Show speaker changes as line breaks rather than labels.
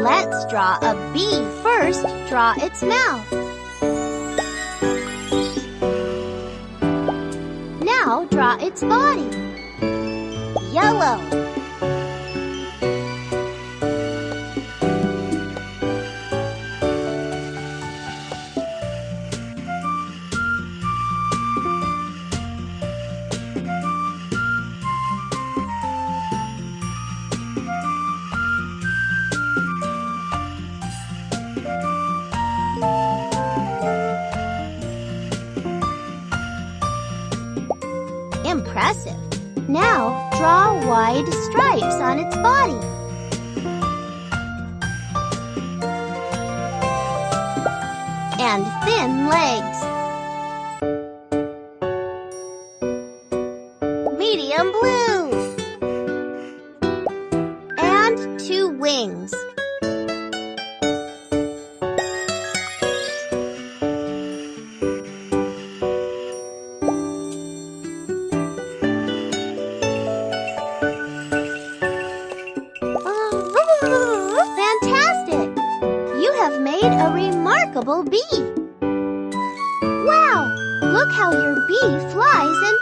Let's draw a bee. First, draw its mouth. Now draw its body. Yellow. Impressive. Now draw wide stripes on its body. And thin legs. Medium blue. And 2 wings. Fantastic! You have made a remarkable bee. Wow! Look how your bee flies and